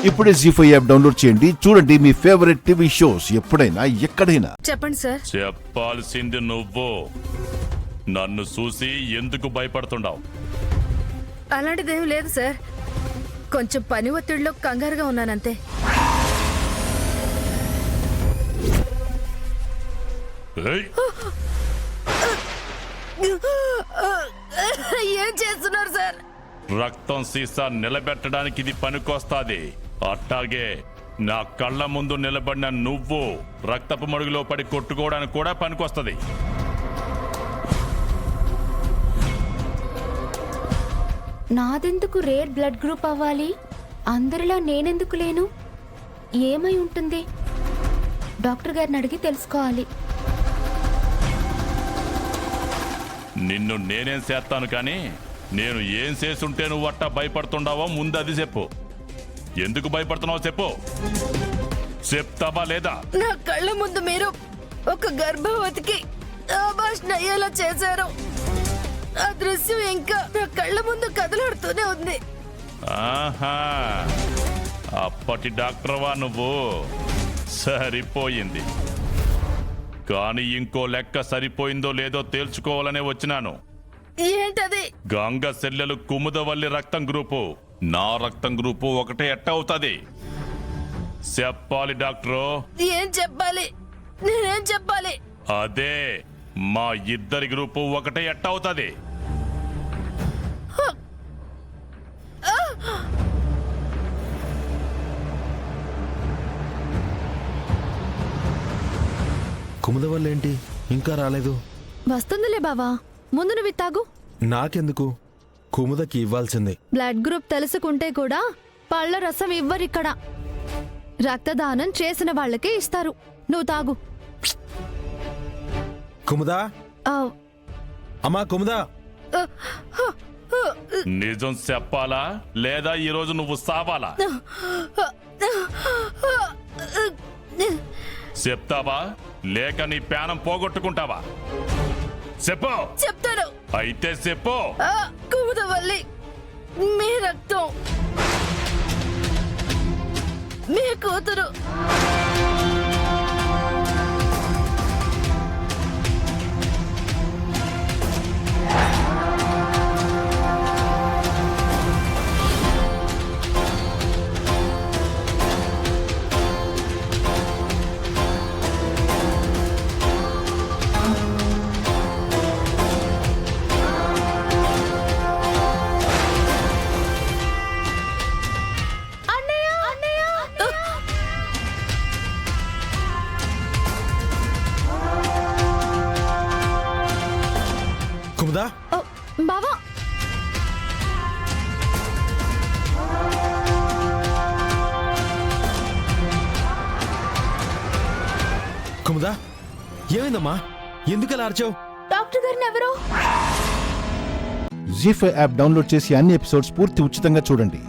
ఇప్పుడే జీ5 app download చేయండి. చూడండి మీ ఫేవరెట్ టీవీ షోస్ ఎప్పుడైనా ఎక్కడైనా. చెప్పండి సార్. చెప్పాల్సింది నువ్వు. నన్ను చూసి ఎందుకు భయపడుతున్నావు? అలాంటిదేం లేదు సార్, కొంచెం పని ఒత్తిడిలో కంగారుగా ఉన్నానంతే. ఏయ్! ఏం చేస్తున్నారు సార్? రక్తం సీసా నిలబెట్టడానికి ఇది పనికొస్తాది. అట్టాగే నా కళ్ళ ముందు నిలబడిన నువ్వు రక్తపు మడుగులో పడి కొట్టుకోవడానికి కూడా పనికొస్తది. నాదెందుకు రేర్ బ్లడ్ గ్రూప్ అవ్వాలి? అందరిలా నేనెందుకు లేను? ఏమై ఉంటుంది? డాక్టర్ గారిని అడిగి తెలుసుకోవాలి. నిన్ను నేనేం చేస్తాను కానీ నేను ఏం చేసుంటే నువ్వు అట్టా భయపడుతుండావో ముందు అది చెప్పు. ఎందుకు భయపడుతున్నావో చెప్పు. చెప్తావా లేదా? నా కళ్ళ ముందు మీరు ఒక గర్భవతికి ఆభాషణ అయ్యేలా చేశారు. ఆ దృశ్యం ఇంకా నా కళ్ళ ముందు కదలాడుతూనే ఉంది. ఆహా, అప్పటి డాక్టర్వా నువ్వు? సరిపోయింది. కానీ ఇంకో లెక్క సరిపోయిందో లేదో తేల్చుకోవాలనే వచ్చినాను. ఏంటది? గంగ సెల్లెలు కుముదవల్లి రక్తం గ్రూపు, నా రక్తం గ్రూపు ఒకటే ఎట్ట అవుతుంది? చెప్పాలి డాక్టరు. ఏం చెప్పాలి? నేనేం చెప్పాలి? అదే, మా ఇద్దరి గ్రూపు ఒకటే ఎట్ట అవుతుంది? కుముదవల్లేంటి ఇంకా రాలేదు? వస్తుందిలే బావా, ముందు నువ్వు తాగు. నాకెందుకు? కుముదకి ఇవ్వాల్సిందే. బ్లడ్ గ్రూప్ తెలుసుకుంటే కూడా పళ్ళ రసం ఇవ్వరిక్కడ. రక్తదానం చేసిన వాళ్ళకే ఇస్తారు. నువ్వు తాగు. కుముదా, అమ్మా కుముదా. నిజం చెప్పాలా లేదా ఈరోజు నువ్వు సావాలా? చెప్తావా లేక నీ ప్రాణం పోగొట్టుకుంటావా? చెప్పు. చెప్తాను. అయితే చెప్పు. కుముదవల్లి, మీ రక్తం, మీ కూతురు కుముదా, బావా. కుముదా, ఏమైందమ్మా? ఎందుకలా అరిచావు? డాక్టర్ గారిని ఎవరో. జీ5 యాప్ డౌన్లోడ్ చేసి అన్ని ఎపిసోడ్స్ పూర్తి ఉచితంగా చూడండి.